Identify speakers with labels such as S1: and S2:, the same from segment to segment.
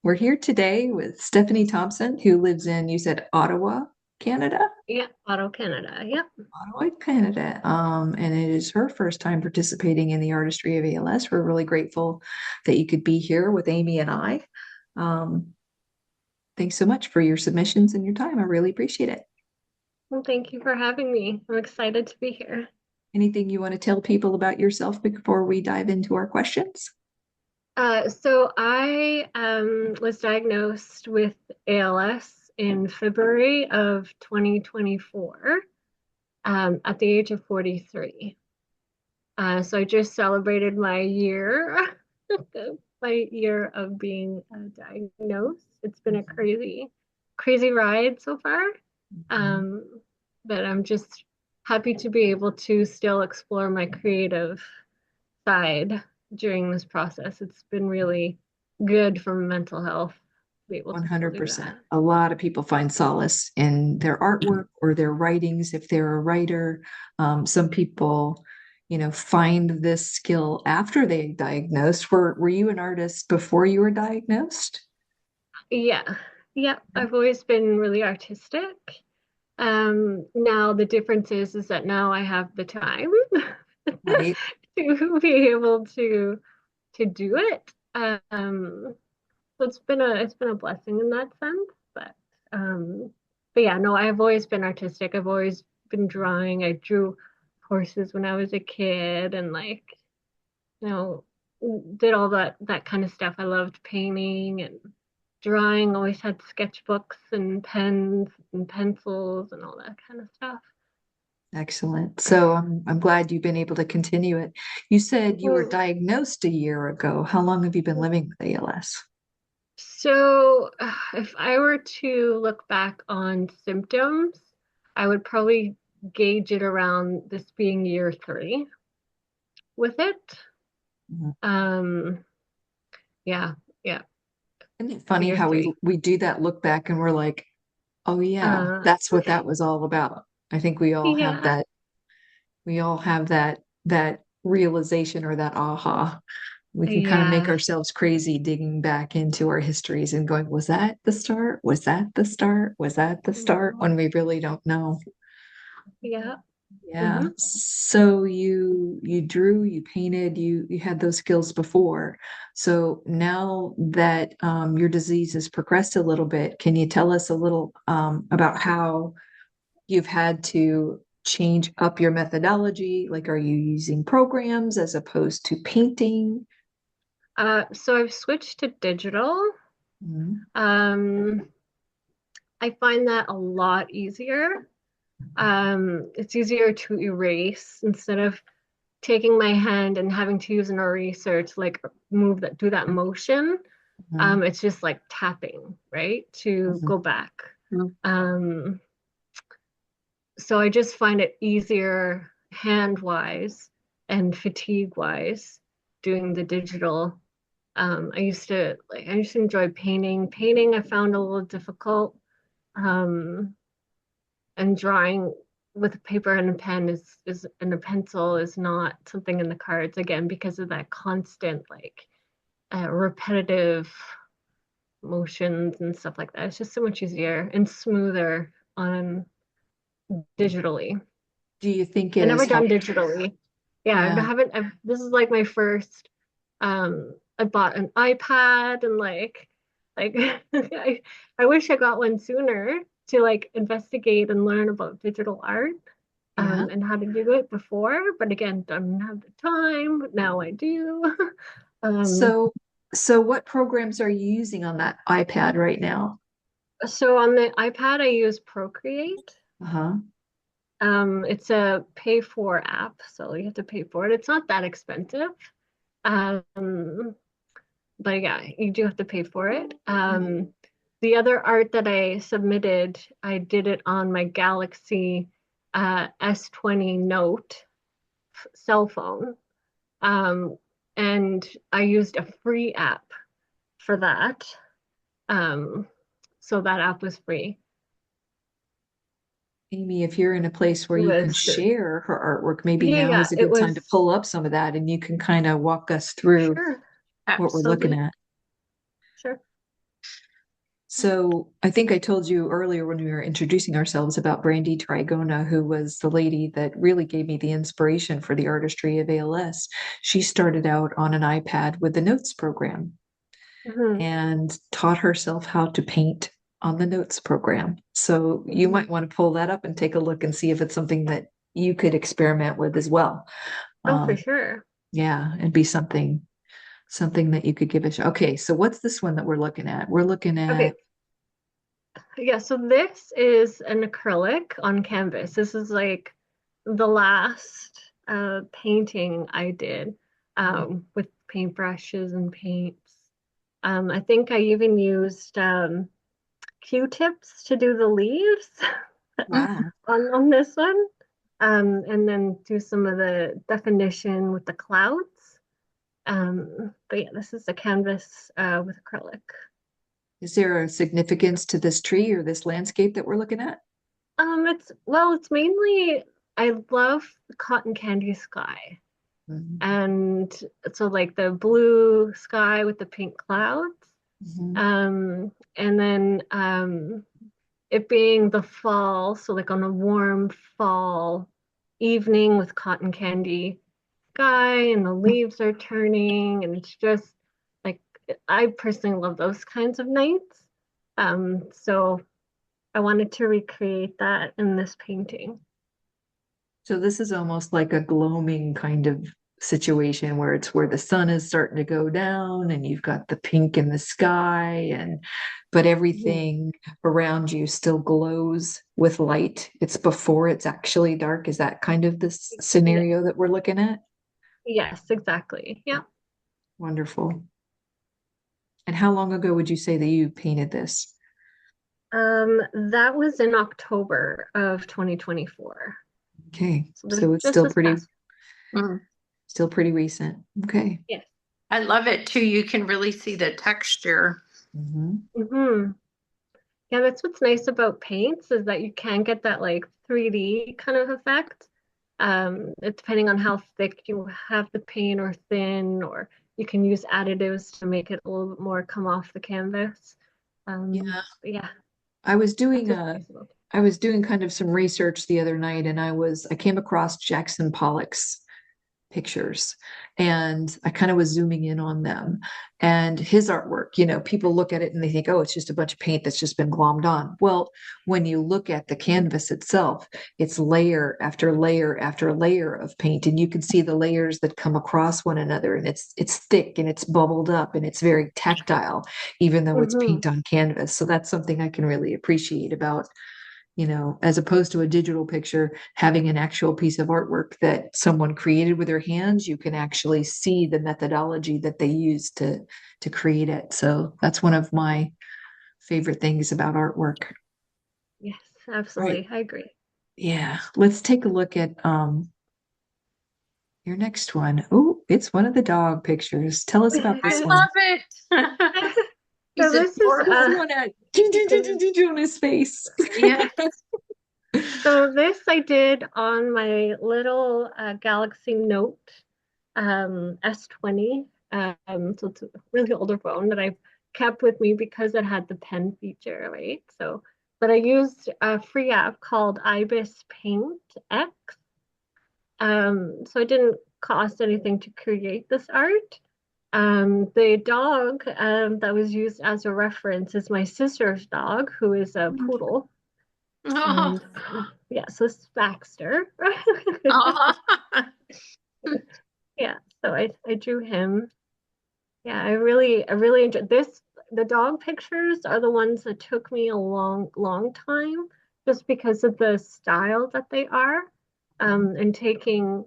S1: we're here today with Stephanie Thompson, who lives in, you said Ottawa, Canada?
S2: Yeah, Auto Canada. Yep.
S1: Ottawa, Canada. And it is her first time participating in the Artistry of ALS. We're really grateful that you could be here with Amy and I. Um, Thanks so much for your submissions and your time. I really appreciate it.
S2: Well, thank you for having me. I'm excited to be here.
S1: Anything you want to tell people about yourself before we dive into our questions?
S2: So I was diagnosed with ALS in February of 2024 at the age of 43. So I just celebrated my year, my year of being diagnosed. It's been a crazy, crazy ride so far.
S1: Mhm.
S2: Um, but I'm just happy to be able to still explore my creative side during this process. It's been really good for mental health to be able to still do
S1: 100%.
S2: that.
S1: A lot of people find solace in their artwork or their writings if they're a writer. Some people, find this skill after they diagnosed. Were you an artist before you were diagnosed?
S2: Yeah. Yeah, I've always been really artistic. Now the difference is that now I have the time
S1: Right.
S2: to be able to do it. So it's been a blessing in that sense. Um, but yeah, no, I've always been artistic. I've always been drawing. I drew horses when I was a kid and you know, did all that kind of stuff. I loved painting and drawing, always had sketchbooks and pens and pencils and all that kind of stuff.
S1: Excellent. So I'm glad you've been able to continue it. You said you were
S2: Mhm.
S1: diagnosed a year ago. How long have you been living with ALS?
S2: So, if I were to look back on symptoms, I would probably gauge it around this being year three with it.
S1: Mhm.
S2: Um, yeah, yeah,
S1: Isn't it funny
S2: year
S1: how we
S2: three.
S1: we do that look back and we're like, oh yeah,
S2: Uh,
S1: that's what that was all about. I think
S2: yeah,
S1: we all have that realization or that aha. We can kind of make
S2: yeah,
S1: ourselves crazy digging back into our histories and going, was that the start? Was that the start? Was that the start?
S2: mhm,
S1: When we really don't know.
S2: yeah.
S1: Yeah.
S2: Hmm.
S1: So you drew, you painted, you had those skills before. So now that your disease has progressed a little bit, can you tell us a little about how you've had to change up your methodology? Like, are you using programs as opposed to painting?
S2: So I've switched to digital.
S1: Mhm.
S2: Um, I find that a lot easier. It's easier to erase instead of taking my hand and having to use an eraser to move that, do that motion.
S1: Mhm.
S2: It's just like tapping, right? To
S1: Mhm.
S2: go back. Um, so I just find it easier hand wise and fatigue wise doing the digital. I used to enjoy painting. Painting I found a little difficult. Um, and drawing with a paper and a pen is and a pencil is not something in the cards again because of that constant repetitive motions and stuff like that. It's just so much easier and smoother on digitally.
S1: Do you think
S2: I've
S1: it
S2: never
S1: has
S2: done
S1: helped?
S2: digitally. Yeah, I
S1: Yeah.
S2: haven't. This is like my first. I bought an iPad and like I wish I got one sooner to investigate and learn about digital art
S1: Yeah.
S2: and how to do it before. But again, don't have the time. Now I do. Um,
S1: So, so what programs are you using on that iPad right now?
S2: so on the iPad, I use Procreate.
S1: Uh-huh.
S2: It's a pay for app, so you have to pay for it. It's not that expensive. Um, but yeah, you do have to pay for it. The other art that I submitted, I did it on my Galaxy S20 Note cell phone. Um, and I used a free app for that. Um, so that app was free.
S1: Amy, if you're in a place where
S2: It
S1: you can
S2: was,
S1: share her artwork, maybe
S2: yeah,
S1: now
S2: yeah,
S1: is a
S2: it
S1: good time to
S2: was,
S1: pull up some of that and you can kind of walk us through
S2: sure,
S1: what we're looking
S2: absolutely.
S1: at.
S2: Sure.
S1: So I think I told you earlier when we were introducing ourselves about Brandy Trigona, who was the lady that really gave me the inspiration for the Artistry of ALS. She started out on an iPad with the notes program
S2: Hmm.
S1: and taught herself how to paint on the notes program. So you
S2: Hmm.
S1: might want to pull that up and take a look and see if it's something that you could experiment with as well.
S2: Oh, for
S1: Um,
S2: sure.
S1: yeah, it'd be something that you could give a shot. Okay, so what's this one that we're looking at? We're looking at
S2: Okay. Yeah, so this is an acrylic on canvas. This is like the last painting I did with paintbrushes and paints. I think I even used Q-tips to do the leaves
S1: wow.
S2: on this one. And then do some of the definition with the clouds. But yeah, this is the canvas with acrylic.
S1: Is there a significance to this tree or this landscape that we're looking at?
S2: It's mainly I love the cotton candy sky.
S1: Mhm.
S2: And so like the blue sky with the pink clouds.
S1: Mhm.
S2: And then it being the fall, so like on a warm fall evening with cotton candy sky and the leaves are turning and it's just like I personally love those kinds of nights. So I wanted to recreate that in this painting.
S1: So this is almost like a gloaming kind of situation where it's where the sun is starting to go down and you've got the pink in the sky and but
S2: Mhm.
S1: everything around you still glows with light. It's before it's actually dark. Is that kind of this
S2: Yeah.
S1: scenario that we're looking at?
S2: Yes, exactly. Yeah.
S1: Wonderful. And how long ago would you say that you painted this?
S2: That was in October of 2024.
S1: Okay,
S2: So this
S1: so it's
S2: just this past.
S3: Mm.
S1: still pretty recent. Okay.
S2: Yes.
S3: I love it too. You can really see the texture.
S1: Mhm.
S2: Hmm. Yeah, that's what's nice about paints is that you can get that like 3D kind of effect. It, depending on how thick you have the paint or thin, or you can use additives to make it a little bit more come off the canvas.
S1: Yeah,
S2: But yeah,
S1: I was
S2: that's
S1: doing
S2: what's
S1: a
S2: nice about it.
S1: I was doing kind of some research the other night and I came across Jackson Pollock's pictures and I kind of was zooming in on them and his artwork. People look at it and they think, oh, it's just a bunch of paint that's just been glommed on. Well, when you look at the canvas itself, it's layer after layer after layer of paint, and you can see the layers that come across one another, and it's thick and it's bubbled up and it's very tactile, even though it's
S2: Hmm.
S1: paint on canvas. So that's something I can really appreciate about as opposed to a digital picture, having an actual piece of artwork that someone created with their hands, you can actually see the methodology that they used to create it. So that's one of my favorite things about artwork.
S2: Yes,
S1: All right.
S2: absolutely. I agree.
S1: Yeah. Let's take a look at your next one. Oh, it's one of the dog pictures. Tell us about
S3: I
S1: this one.
S3: love it.
S2: So
S3: He's
S2: this is
S1: This
S3: adorable.
S1: one at
S2: the
S1: on his face.
S3: Yeah.
S2: so this I did on my little Galaxy Note S20. So it's a really older phone that I've kept with me because it had the pen feature, right? So, but I used a free app called Ibis Paint X. So it didn't cost anything to create this art. The dog that was used as a reference is my sister's dog, who is a poodle.
S3: Oh,
S2: And yeah, so this is Baxter.
S3: oh.
S2: Yeah, so I drew him. Yeah, I really enjoyed this. The dog pictures are the ones that took me a long time just because of the style that they are. And taking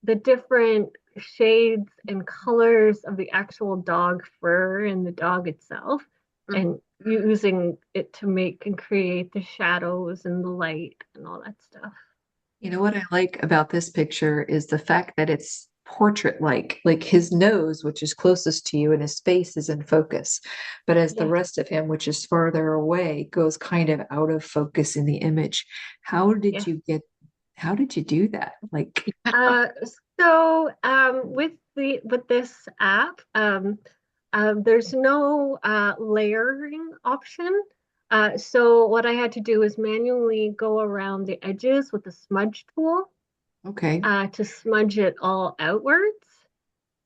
S2: the different shades and colors of the actual dog fur and the dog itself and using it to make and create the shadows and the light and all that stuff.
S1: What I like about this picture is the fact that it's portrait-like, like his nose, which is closest to you, and his face is in focus. But as the
S2: Yes,
S1: rest of him, which is farther away, goes kind of out of focus in the image. How did
S2: yes.
S1: you get, how did you do that?
S2: Uh, so with this app, There's no layering option. So what I had to do is manually go around the edges with the smudge tool
S1: Okay.
S2: to smudge it all outwards,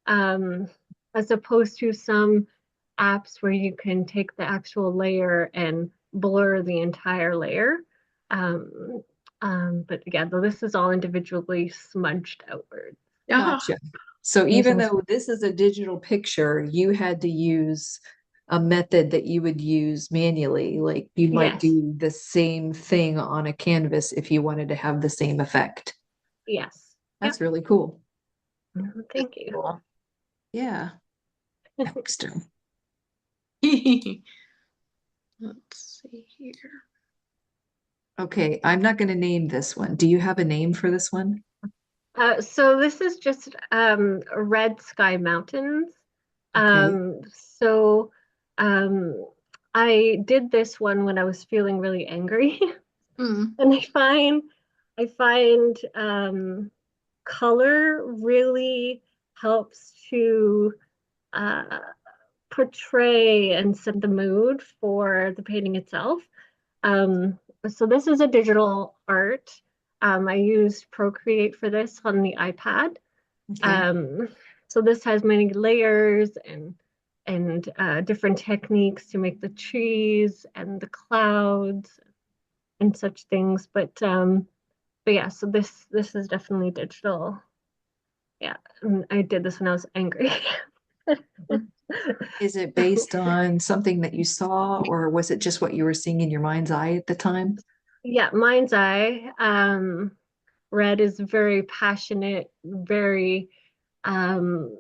S2: um, as opposed to some apps where you can take the actual layer and blur the entire layer. Um, but yeah, though this is all individually smudged outward
S3: Oh,
S1: Gotcha. So even
S2: using.
S1: though this is a digital picture, you had to use a method that you would use manually. Like you might
S2: Yes,
S1: do the same thing on a canvas if you wanted to have the same effect.
S2: yes, yep.
S1: That's really cool.
S2: Thank you.
S3: cool.
S1: Yeah. Next.
S3: Let's see here.
S1: Okay, I'm not going to name this one. Do you have a name for this one?
S2: So this is just Red Sky Mountains.
S1: Okay.
S2: So um, I did this one when I was feeling really angry,
S3: Mm.
S2: and I find color really helps to uh, portray and set the mood for the painting itself. Um, so this is a digital art. I used Procreate for this on the iPad.
S1: Okay.
S2: Um, so this has many layers and different techniques to make the trees and the clouds and such things. But yeah, so this is definitely digital. Yeah, and I did this when I was angry.
S1: Is it based on something that you saw, or was it just what you were seeing in your mind's eye at the time?
S2: Yeah, mind's eye. Red is very passionate, very um,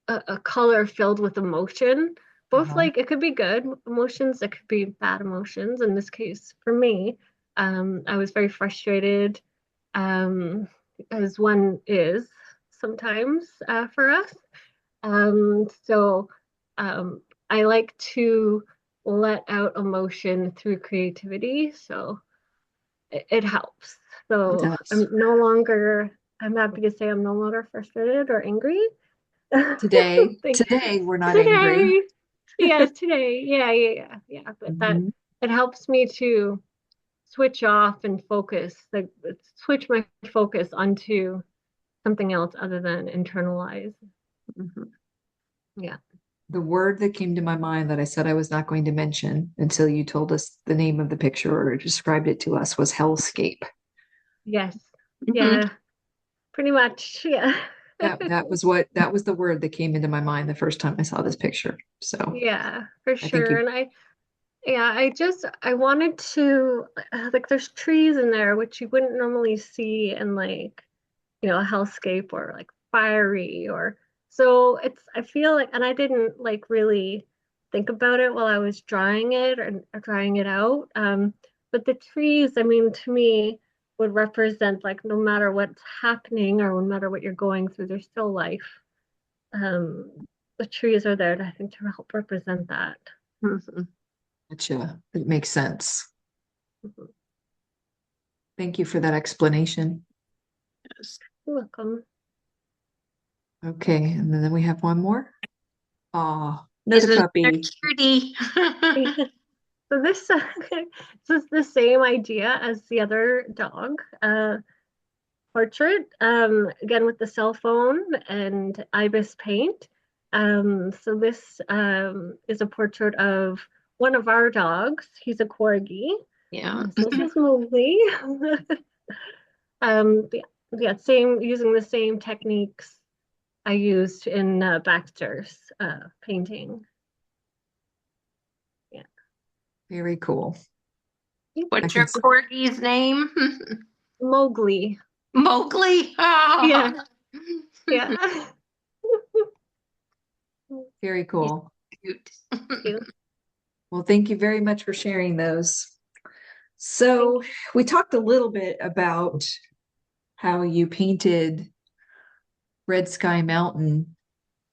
S2: a color filled with emotion. Both
S1: Uh-huh.
S2: like it could be good emotions, it could be bad emotions. In this case, for me, I was very frustrated, um, as one is sometimes for us. So I like to let out emotion through creativity. So it helps.
S1: It
S2: So
S1: does.
S2: I'm happy to say I'm no longer frustrated or angry.
S1: Today,
S2: Thank-
S1: today we're not angry.
S2: Today, yes, today, yeah. But that
S1: Mhm.
S2: it helps me to switch off and focus, like switch my focus onto something else other than internalize.
S1: Mhm.
S2: Yeah.
S1: The word that came to my mind that I said I was not going to mention until you told us the name of the picture or described it to us was hellscape.
S2: Yes.
S3: Mhm.
S2: Yeah. Pretty much. Yeah.
S1: That was the word that came into my mind the first time I saw this picture. So
S2: Yeah, for
S1: I think
S2: sure.
S1: you
S2: And I wanted to like there's trees in there which you wouldn't normally see in like a hellscape or like fiery or so it's I feel like and I didn't like really think about it while I was drawing it or drawing it out. But the trees, I mean, to me would represent like no matter what's happening or no matter what you're going through, there's still life. Um, the trees are there, I think, to help represent that.
S3: Mhm.
S1: gotcha. It makes sense.
S2: Mhm.
S1: Thank you for that explanation.
S3: Yes.
S2: You're welcome.
S1: Okay, and then we have one more. Oh, another
S3: Isn't that
S1: puppy.
S3: cutie?
S2: So this this is the same idea as the other dog portrait. Again with the cell phone and ibis paint. So this is a portrait of one of our dogs. He's a corgi.
S3: Yeah.
S2: So this is Mowgli. Yeah, yeah, same using the same techniques I used in Baxter's painting. Yeah.
S1: Very cool. I
S3: What's
S1: can
S3: your corgi's name?
S2: Mowgli.
S3: Mowgli. Oh.
S2: Yeah, yeah.
S1: very
S3: He's
S1: cool.
S3: cute.
S2: You.
S1: Well, thank you very much for sharing those.
S2: Thank
S1: So we talked a little bit about how you painted Red Sky Mountain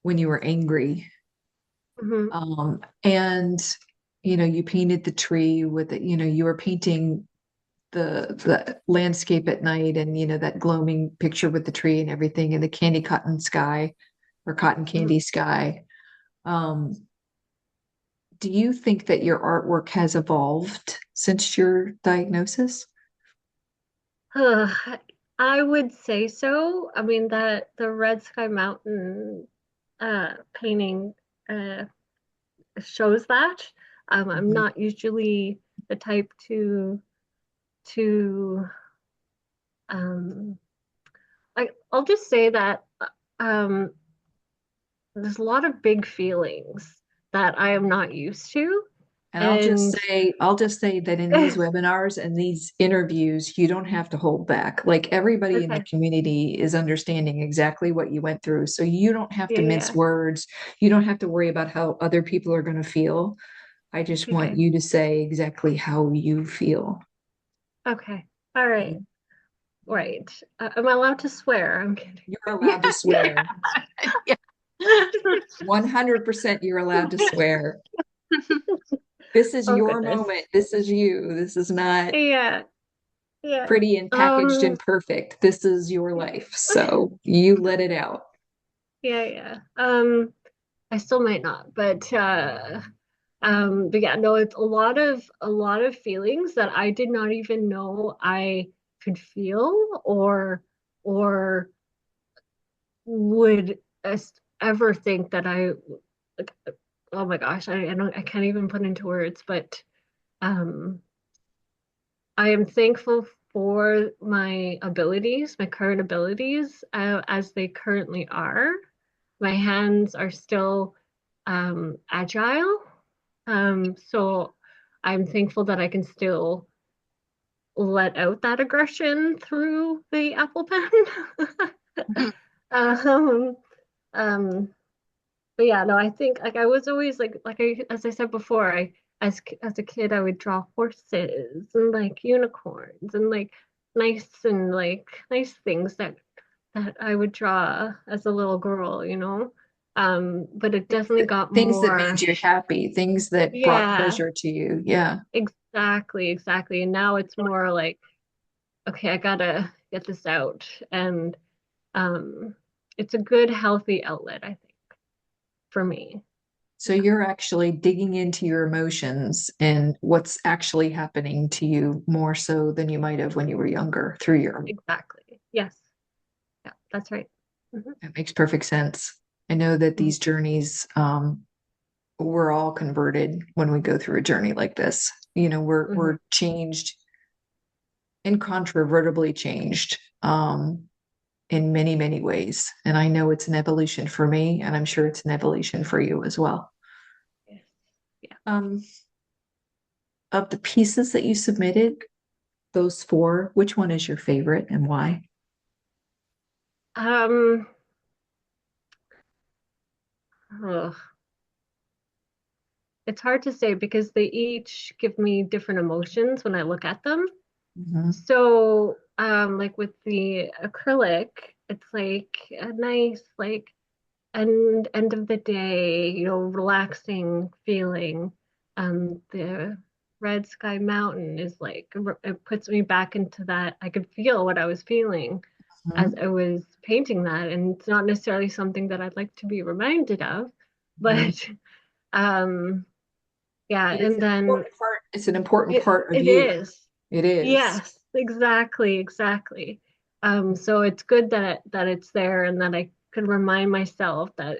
S1: when you were angry.
S2: you. Mhm.
S1: And you painted the tree with it, you were painting the landscape at night and that gloaming picture with the tree and everything and the candy cotton sky or cotton
S2: Mhm.
S1: candy sky. Um, do you think that your artwork has evolved since your diagnosis?
S2: I would say so. I mean that the Red Sky Mountain painting uh shows that. I'm
S1: Mhm.
S2: not usually the type to um I'll just say that um there's a lot of big feelings that I am not used to.
S1: And
S2: And
S1: I'll just say that in these webinars and these interviews, you don't have to hold back. Like everybody in the
S2: okay,
S1: community is understanding exactly what you went through. So you don't have
S2: yeah,
S1: to mince
S2: yeah,
S1: words. You don't have to worry about how other people are going to feel. I just want
S2: okay,
S1: you to say exactly how you feel.
S2: okay, all right, right. Am I allowed to swear? I'm kidding.
S1: You're allowed to
S3: Yeah, yeah,
S1: swear.
S3: yeah.
S1: 100% you're allowed to swear. This is
S2: Oh
S1: your
S2: goodness.
S1: moment. This is you. This is not
S2: Yeah, yeah.
S1: pretty and packaged and perfect. This is your life. So you let it out.
S2: Yeah, yeah. I still might not, but yeah, no, it's a lot of feelings that I did not even know I could feel or would ever think that I like, oh my gosh, I can't even put into words, but um I am thankful for my abilities, my current abilities, as they currently are. My hands are still agile. So I'm thankful that I can still let out that aggression through the Apple Pen. um, um, but yeah, no, I think like I was always as I said before, as a kid I would draw horses and like unicorns and like nice things that I would draw as a little girl, you know. But it definitely got
S1: Things that made
S2: more,
S1: you happy, things that brought
S2: yeah,
S1: pleasure to you. Yeah.
S2: exactly, exactly. And now it's more like, okay, I gotta get this out. And um, it's a good, healthy outlet, I think, for me.
S1: So you're actually digging into your emotions and what's actually happening to you more so than you might have when you were younger through your,
S2: Exactly. Yes. Yeah, that's right. Mhm,
S1: that makes perfect sense. I know that
S2: mhm,
S1: these journeys, we're all converted when we go through a journey like this. You know,
S2: mhm.
S1: we're changed, incontrovertibly changed, in many, many ways. And I know it's an evolution for me, and I'm sure it's an evolution for you as well.
S2: Yes. Yeah.
S1: Um, of the pieces that you submitted, those four, which one is your favorite and why?
S2: Um, ugh. It's hard to say because they each give me different emotions when I look at them.
S1: Mhm.
S2: So, like with the acrylic, it's like a nice, like end of the day, you know, relaxing feeling. The Red Sky Mountain is like it puts me back into that. I could feel what I was feeling as
S1: Mhm.
S2: I was painting that, and it's not necessarily something that I'd like to be reminded of,
S1: Mhm.
S2: but um, yeah,
S1: It is
S2: and
S1: an
S2: then
S1: important part. It's an important
S2: it
S1: part of
S2: it
S1: you.
S2: is.
S1: It is.
S2: Yes, exactly, exactly. So it's good that it's there and that I can remind myself that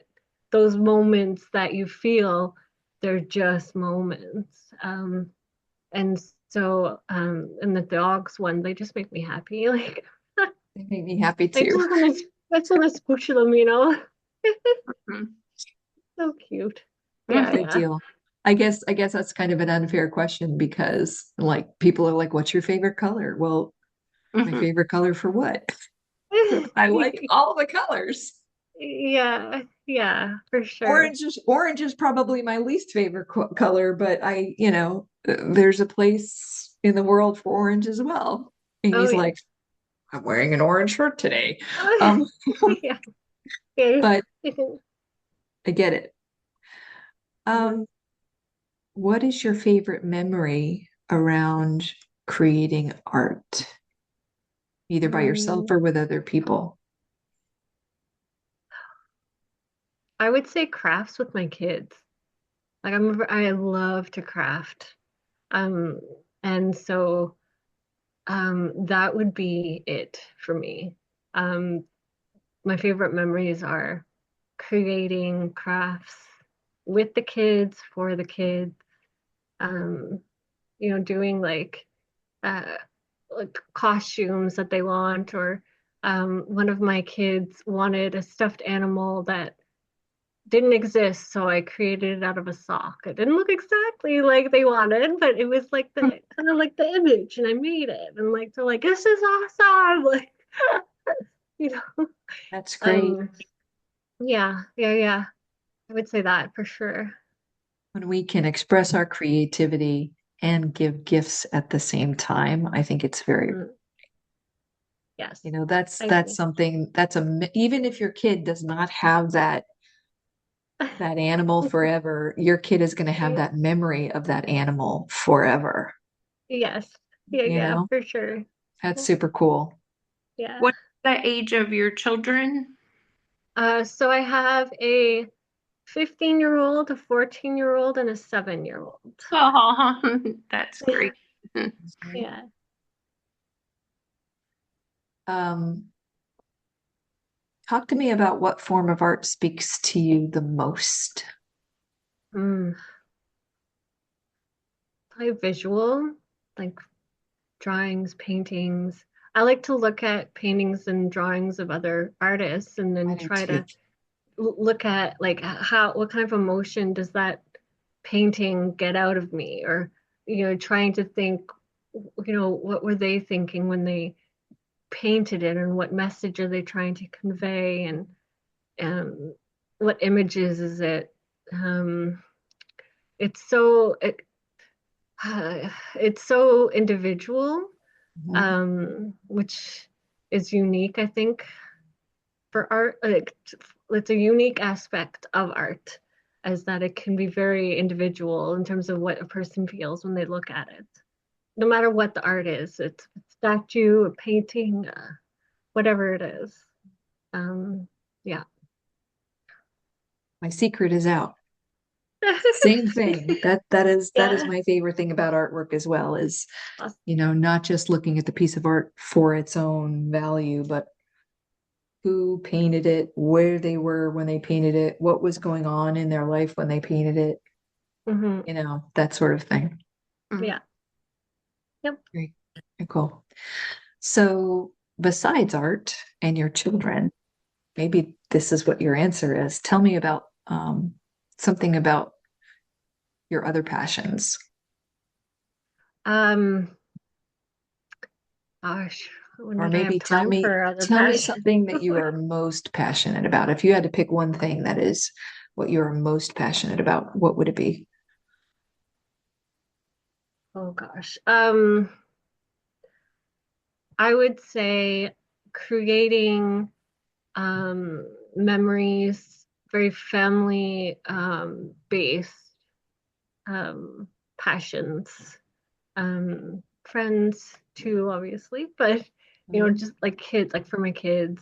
S2: those moments that you feel, they're just moments. And so and the dogs one, they just make me happy. Like
S1: They make me happy
S2: I
S1: too.
S2: just want to scooch them, you know.
S3: Mhm.
S2: So cute. Yeah,
S3: Mhm.
S1: Good
S2: yeah.
S1: deal. I guess that's kind of an unfair question because like people are like, what's your favorite color? Well, my
S3: Mhm.
S1: favorite color for what? I like all the colors.
S2: Yeah, yeah, for sure.
S1: Orange is probably my least favorite color, but there's a place in the world for orange as well.
S2: Oh
S1: Amy's
S2: yeah.
S1: like, I'm wearing an orange shirt today. Um,
S2: Yeah. Yeah.
S1: but I get it.
S2: Mhm.
S1: Um, what is your favorite memory around creating art, either by yourself
S2: Mm,
S1: or with other people?
S2: I would say crafts with my kids. Like I love to craft. Um, and so that would be it for me. Um, my favorite memories are creating crafts with the kids, for the kids, um, doing uh, like costumes that they want, or one of my kids wanted a stuffed animal that didn't exist, so I created it out of a sock. It didn't look exactly like they wanted, but it was like the kind of like the image, and I made it. And like they're like, "This is awesome!" Like, you know,
S1: That's great.
S2: um, yeah, yeah, yeah. I would say that for sure.
S1: When we can express our creativity and give gifts at the same time, I think it's very,
S2: Mm, yes,
S1: that's
S2: I
S1: that's
S2: agree.
S1: something even if your kid does not have that animal forever, your kid is going to have
S2: Yeah,
S1: that memory of that animal forever.
S2: yes, yeah,
S1: You
S2: yeah,
S1: know,
S2: for sure.
S1: that's super cool.
S2: Yeah.
S3: What's the age of your children?
S2: So I have a 15-year-old, a 14-year-old, and a 7-year-old.
S3: Oh, that's great.
S2: Yeah.
S1: Um, Talk to me about what form of art speaks to you the most.
S2: Mm. Probably visual, like drawings, paintings. I like to look at paintings and drawings of other artists and
S1: I
S2: then
S1: do
S2: try
S1: too.
S2: to look at like what kind of emotion does that painting get out of me, or trying to think, what were they thinking when they painted it, and what message are they trying to convey, and um, what images is it. um, it's so it, it's so individual,
S1: Mhm.
S2: which is unique, I think, for art. Like, it's a unique aspect of art, as that it can be very individual in terms of what a person feels when they look at it. No matter what the art is, it's a statue, a painting, whatever it is. Yeah.
S1: My secret is out. Same thing. That is
S2: Yeah.
S1: my favorite thing about artwork as well is, not just looking at the piece of art for its own value, but who painted it, where they were when they painted it, what was going on in their life when they painted it,
S2: Hmm.
S1: that sort of thing.
S3: Mm.
S2: Yeah. Yep.
S1: Very, very cool. So, besides art and your children, maybe this is what your answer is. Tell me about something about your other passions,
S2: Um, Gosh, when
S1: or
S2: did I have
S1: maybe tell
S2: time
S1: me
S2: for other
S1: tell me
S2: passions?
S1: something that you are most passionate about. If you had to pick one thing that is what you are most passionate about, what would it be?
S2: Oh gosh. I would say creating memories, very family based um passions. Friends too, obviously, but
S1: Mhm.
S2: just like kids, like for my kids,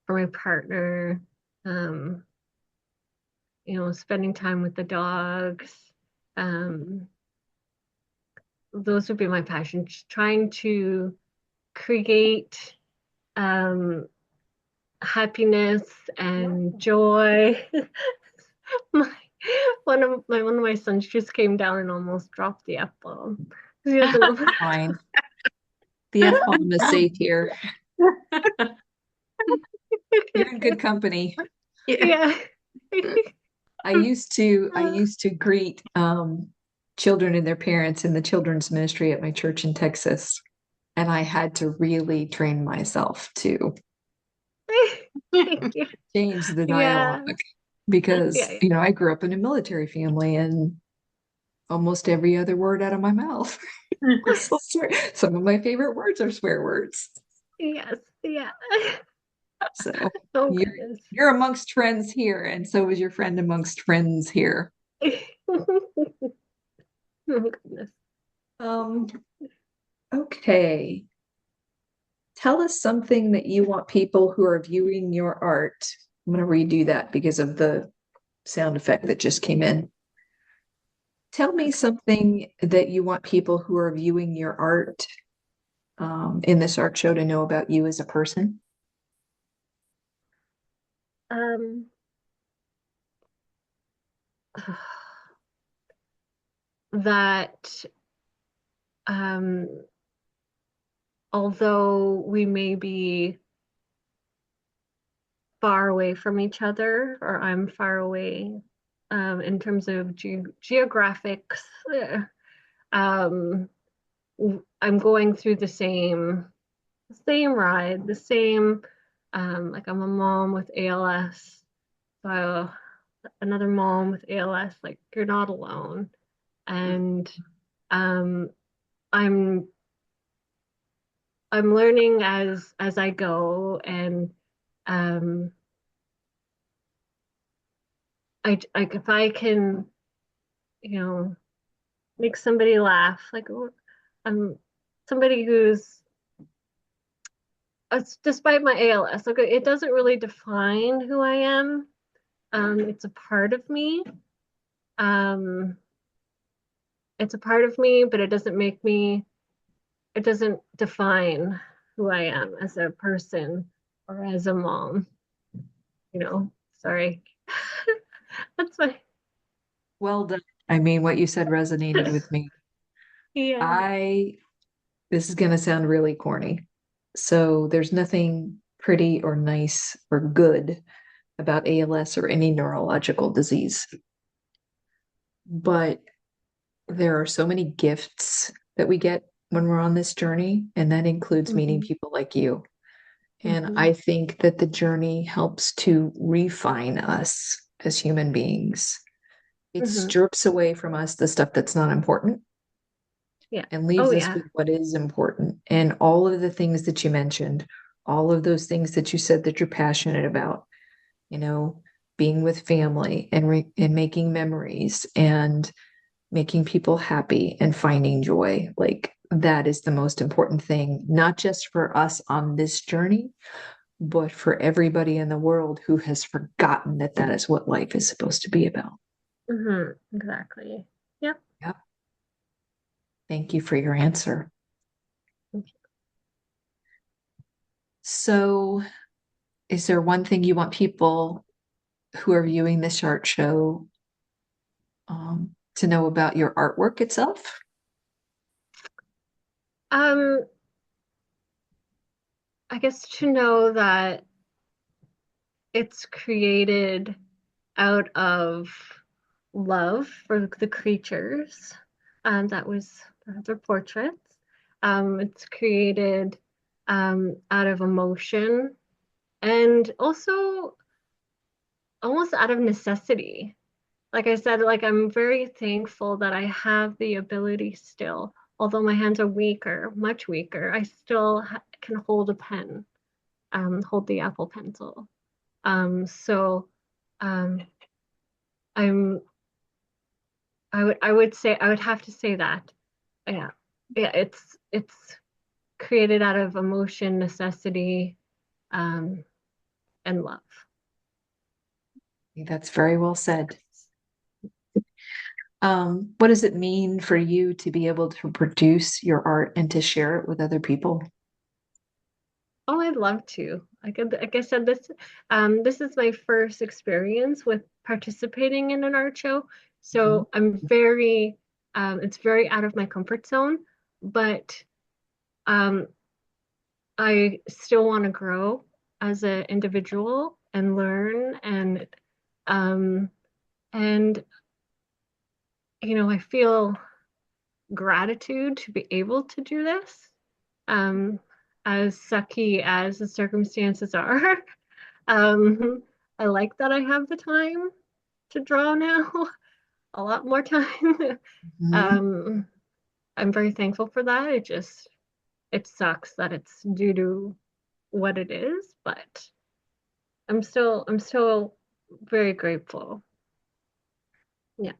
S2: for my partner, um, spending time with the dogs. Um, those would be my passions, trying to create um, happiness and joy. my one of my sons just came down and almost dropped the F-bomb. He doesn't.
S1: Fine. The F-bomb is safe here. You're in good company.
S3: Yeah.
S2: Yeah.
S1: I used to greet children and their parents in the children's ministry at my church in Texas. And I had to really train myself to
S2: Thank you.
S1: change the dialogue
S2: Yeah.
S1: because,
S2: Yeah.
S1: I grew up in a military family and almost every other word out of my mouth was a swear. Some of my favorite words are swear words.
S2: Yes. Yeah.
S1: So
S2: Oh
S1: you're
S2: goodness.
S1: you're amongst friends here, and so is your friend amongst friends here.
S2: Oh goodness.
S1: Um, okay. Tell us something that you want people who are viewing your art. I'm going to redo that because of the sound effect that just came in. Tell me something that you want people who are viewing your art in this art show to know about you as a person.
S2: Um, that um, although we may be far away from each other, or I'm far away in terms of geographics, um, I'm going through the same ride, the same like I'm a mom with ALS, so another mom with ALS, like you're not alone. And um I'm I'm learning as I go, and um if I can, you know, make somebody laugh, like I'm somebody who's despite my ALS, like it doesn't really define who I am. It's a part of me. Um, it's a part of me, but it doesn't define who I am as a person or as a mom, Sorry. That's my,
S1: Well done. I mean, what you said resonated with me.
S2: yeah.
S1: I, this is going to sound really corny. So there's nothing pretty or nice or good about ALS or any neurological disease. But there are so many gifts that we get when we're on this journey, and that includes meeting
S2: Mhm,
S1: people like you. And
S2: mhm,
S1: I think that the journey helps to refine us as human beings. It
S2: mhm.
S1: strips away from us the stuff that's not important
S2: Yeah.
S1: and
S2: Oh
S1: leaves us
S2: yeah.
S1: with what is important. And all of the things that you mentioned, all of those things that you said that you're passionate about, you know, being with family and making memories and making people happy and finding joy. Like that is the most important thing, not just for us on this journey, but for everybody in the world who has forgotten that that is what life is supposed to be about.
S2: Exactly. Yep.
S1: Yep. Thank you for your answer. So, is there one thing you want people who are viewing this art show to know about your artwork itself?
S2: Um, I guess to know that it's created out of love for the creatures. That was their portraits. It's created out of emotion and also almost out of necessity. Like I said, like I'm very thankful that I have the ability still, although my hands are weaker, much weaker, I still can hold a pen, hold the Apple Pencil. So um, I'm I would have to say that. Yeah. Yeah, it's created out of emotion, necessity, um, and love.
S1: That's very well said. What does it mean for you to be able to produce your art and to share it with other people?
S2: Oh, I'd love to. Like I said, this is my first experience with participating in an art show.
S1: Mhm.
S2: So it's very out of my comfort zone, but um, I still want to grow as an individual and learn um, and I feel gratitude to be able to do this. Um, as sucky as the circumstances are, I like that I have the time to draw now, a lot more time.
S1: Mhm.
S2: um, I'm very thankful for that. It sucks that it's due to what it is, but I'm still very grateful. Yeah.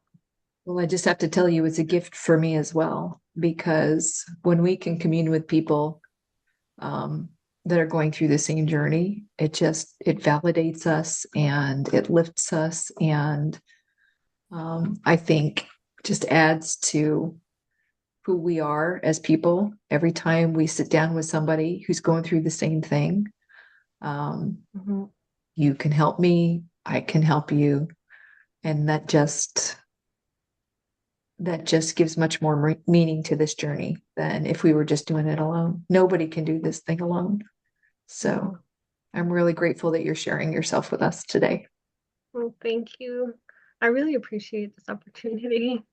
S1: Well, I just have to tell you, it's a gift for me as well, because when we can commune with people, um, that are going through the same journey. It validates us and it lifts us, and I think just adds to who we are as people every time we sit down with somebody who's going through the same thing. Um,
S2: Mhm.
S1: you can help me, I can help you, and that just gives much more meaning to this journey than if we were just doing it alone. Nobody can do this thing alone. So
S2: Mhm.
S1: I'm really grateful that you're sharing yourself with us today.
S2: Well, thank you. I really appreciate this opportunity.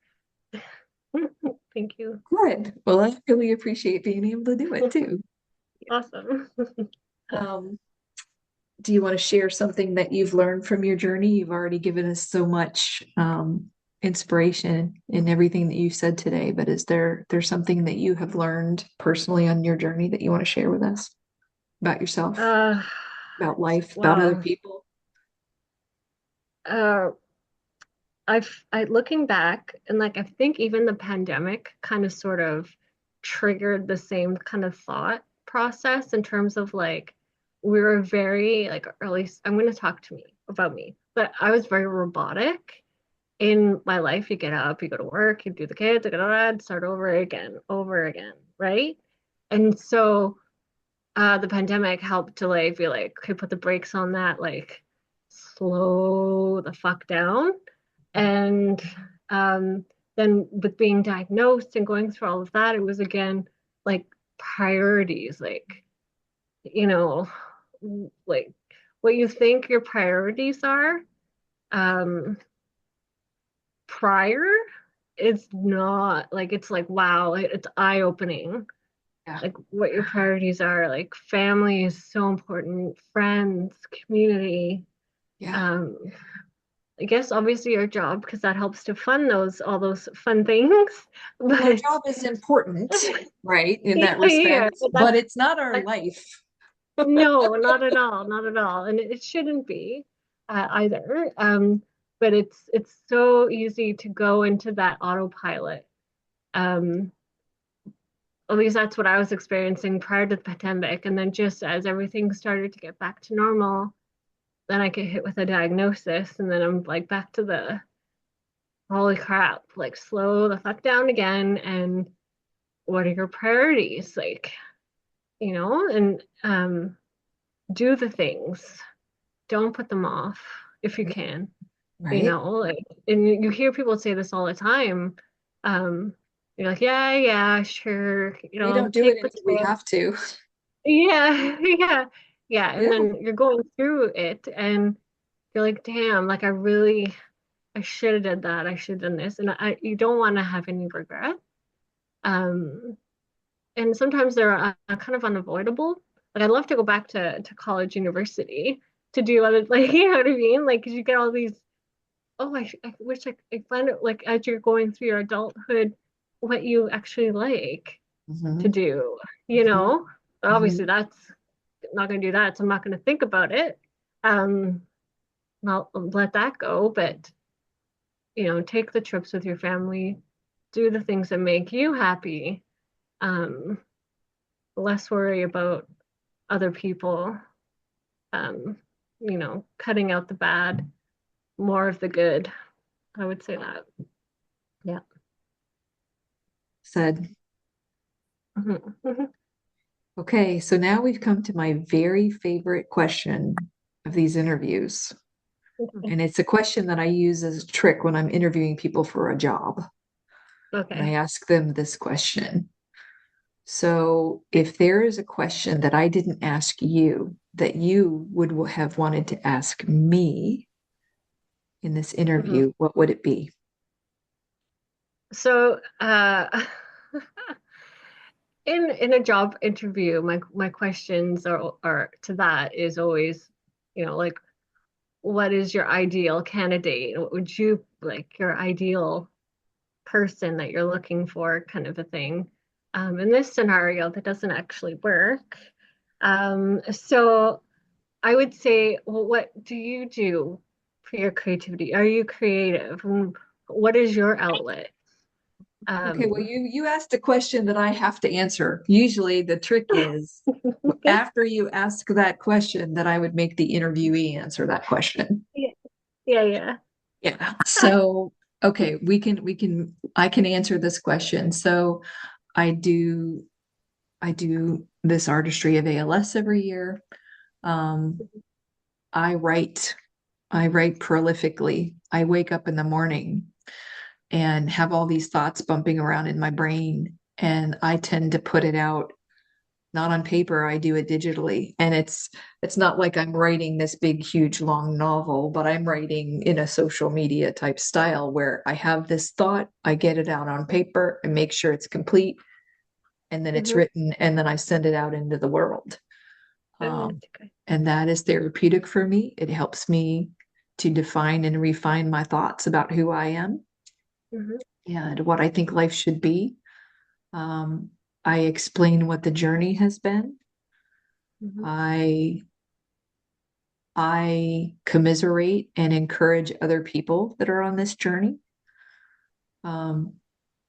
S2: Thank you.
S1: Good. Well, I really appreciate being able to do it too.
S2: Awesome.
S1: Um, do you want to share something that you've learned from your journey? You've already given us so much inspiration in everything that you said today, but is there's something that you have learned personally on your journey that you want to share with us about yourself,
S2: Uh,
S1: about life, about other
S2: well,
S1: people?
S2: uh, I looking back and like I think even the pandemic kind of sort of triggered the same kind of thought process in terms of like we were very like, or at least I'm going to talk to me about me, but I was very robotic in my life. You get up, you go to work, you do the kids, start over again, right? And so the pandemic helped to like be like, okay, put the brakes on that, like slow the fuck down. And um, then with being diagnosed and going through all of that, it was again like priorities, like, you know, like what you think your priorities are um, prior, it's not like, it's like, wow, it's eye-opening
S1: Yeah.
S2: like what your priorities are. Like family is so important, friends, community.
S1: Yeah.
S2: Um, I guess obviously your job because that helps to fund those all those fun things.
S1: Well, our
S2: But
S1: job is important, right, in
S2: yeah,
S1: that
S2: yeah,
S1: respect,
S2: but
S1: but it's not our
S2: that,
S1: life.
S2: no, not at all, not at all, and it shouldn't be either. But it's so easy to go into that autopilot. Um, at least that's what I was experiencing prior to the pandemic. And then just as everything started to get back to normal, then I get hit with a diagnosis, and then I'm like back to the holy crap, like slow the fuck down again. And what are your priorities? Like, and do the things. Don't put them off if you can,
S1: Right.
S2: like, and you hear people say this all the time. Um, you're like, yeah, yeah, sure,
S1: We don't do it
S2: take the
S1: until we
S2: trip.
S1: have to.
S2: Yeah, yeah, yeah. And
S1: Yeah.
S2: then you're going through it and you're like, damn, like I should have did that. I should have done this. And you don't want to have any regret. Um, and sometimes they're kind of unavoidable. Like I'd love to go back to college, university to do other, like, you know what I mean? Like, 'cause you get all these, oh, I wish I find it like as you're going through your adulthood, what you actually like to
S1: Mhm.
S2: do,
S1: Mhm.
S2: Obviously
S1: Mhm.
S2: that's not going to do that, so I'm not going to think about it. Um, I'll let that go, but take the trips with your family, do the things that make you happy. Um, Less worry about other people. Um, cutting out the bad, more of the good. I would say that. Yeah.
S1: Said,
S2: Mhm.
S1: okay, so now we've come to my very favorite question of these interviews.
S2: Okay.
S1: And it's a question that I use as a trick when I'm interviewing people for a job. And I
S2: Okay.
S1: ask them this question. So, if there is a question that I didn't ask you that you would have wanted to ask me in this
S2: Mhm.
S1: interview, what would it be?
S2: So, in a job interview, my questions are to that is always, like, what is your ideal candidate? What would you like your ideal person that you're looking for, kind of a thing. In this scenario, that doesn't actually work. So I would say, well, what do you do for your creativity? Are you creative? What is your outlet?
S1: Okay, well, you asked a question that I have to answer. Usually the trick is after you ask that question, that I would make the interviewee answer that question.
S2: Yeah, yeah.
S1: Yeah. So, okay, I can answer this question. So I do, I do this Artistry of ALS every year. Um, I write, I write prolifically. I wake up in the morning and have all these thoughts bumping around in my brain, and I tend to put it out not on paper. I do it digitally, and it's not like I'm writing this big huge long novel, but I'm writing in a social media type style where I have this thought, I get it out on paper and make sure it's complete, and then it's written, and then I send it out into the world. And that is therapeutic for me. It helps me to define and refine my thoughts about who I am and what I think life should be. um, I explain what the journey has been. I I commiserate and encourage other people that are on this journey. Um,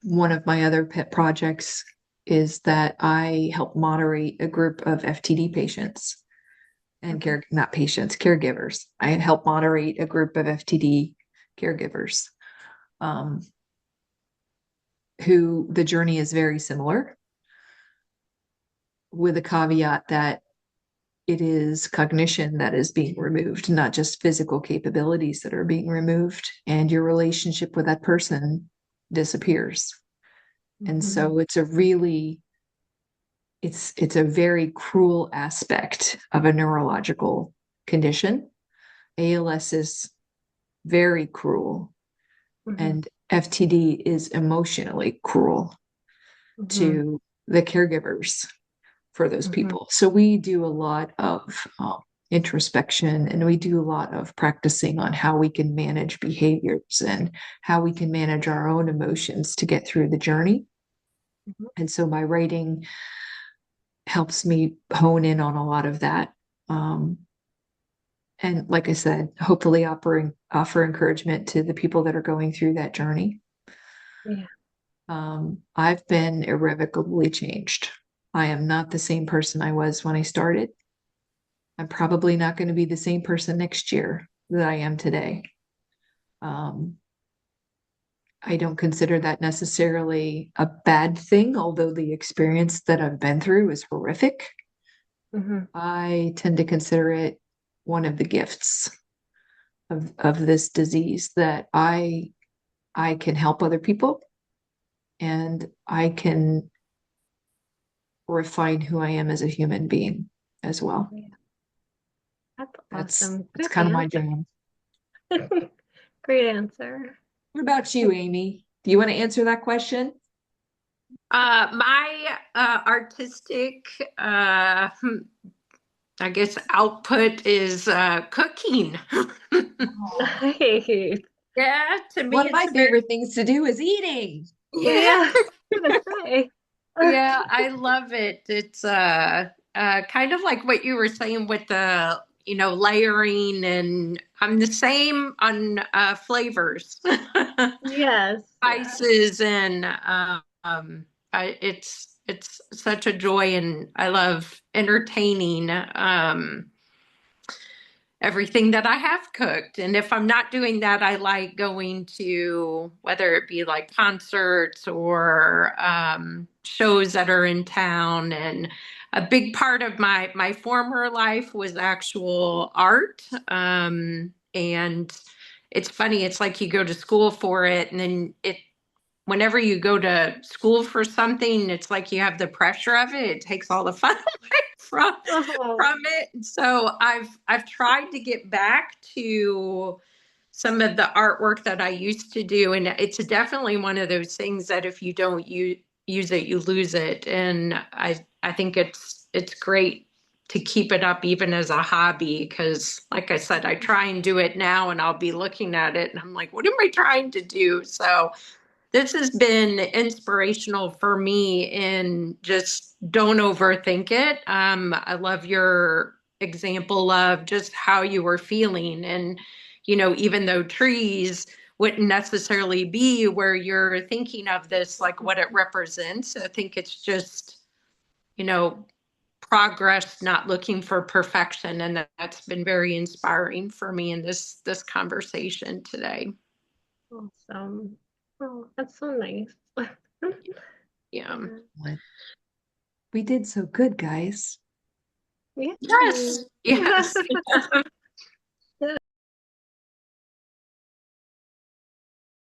S1: One of my other pet projects is that I help moderate a group of FTD patients and not patients, caregivers. I help moderate a group of FTD caregivers, um, who the journey is very similar, with a caveat that it is cognition that is being removed, not just physical capabilities that are being removed, and your relationship with that person disappears. And so it's a very cruel aspect of a neurological condition. ALS is very cruel, and FTD is emotionally cruel to the caregivers for those people. So we do a lot of introspection, and we do a lot of practicing on how we can manage behaviors and how we can manage our own emotions to get through the journey. And so my writing helps me hone in on a lot of that. And like I said, hopefully offer encouragement to the people that are going through that journey.
S2: Yeah.
S1: I've been irrevocably changed. I am not the same person I was when I started. I'm probably not going to be the same person next year that I am today. I don't consider that necessarily a bad thing, although the experience that I've been through is horrific. I tend to consider it one of the gifts of this disease, that I can help other people, and I can refine who I am as a human being as well.
S2: Yeah. That's
S1: That's
S2: awesome.
S1: that's
S2: Good
S1: kind of my
S2: answer.
S1: jam.
S2: Great answer.
S1: What about you, Amy? Do you want to answer that question?
S3: My artistic, I guess, output is cooking.
S2: Nice.
S3: Yeah, to me,
S1: One of my
S3: it's very,
S1: favorite things to do is eating.
S3: yeah,
S2: Yeah. I was gonna say.
S3: yeah, I love it. It's kind of like what you were saying with the, layering, and I'm the same on flavors,
S2: Yes. Yeah.
S3: spices, and it's such a joy, and I love entertaining. Everything that I have cooked. And if I'm not doing that, I like going to, whether it be like concerts or shows that are in town. And a big part of my former life was actual art. And it's funny, it's like you go to school for it, and then whenever you go to school for something, it's like you have the pressure of it. It takes all the fun away
S2: Oh.
S3: from it. So I've tried to get back to some of the artwork that I used to do, and it's definitely one of those things that if you don't use it, you lose it. And I think it's great to keep it up even as a hobby, because like I said, I try and do it now, and I'll be looking at it and I'm like, what am I trying to do? So this has been inspirational for me, in just don't overthink it. I love your example of just how you were feeling. And, even though trees wouldn't necessarily be where you're thinking of this, like what it represents. I think it's just, progress, not looking for perfection. And that's been very inspiring for me in this conversation today.
S2: Awesome. Oh, that's so nice.
S3: Yeah.
S1: We did so good, guys.
S2: Yeah.
S3: Yes. Yes.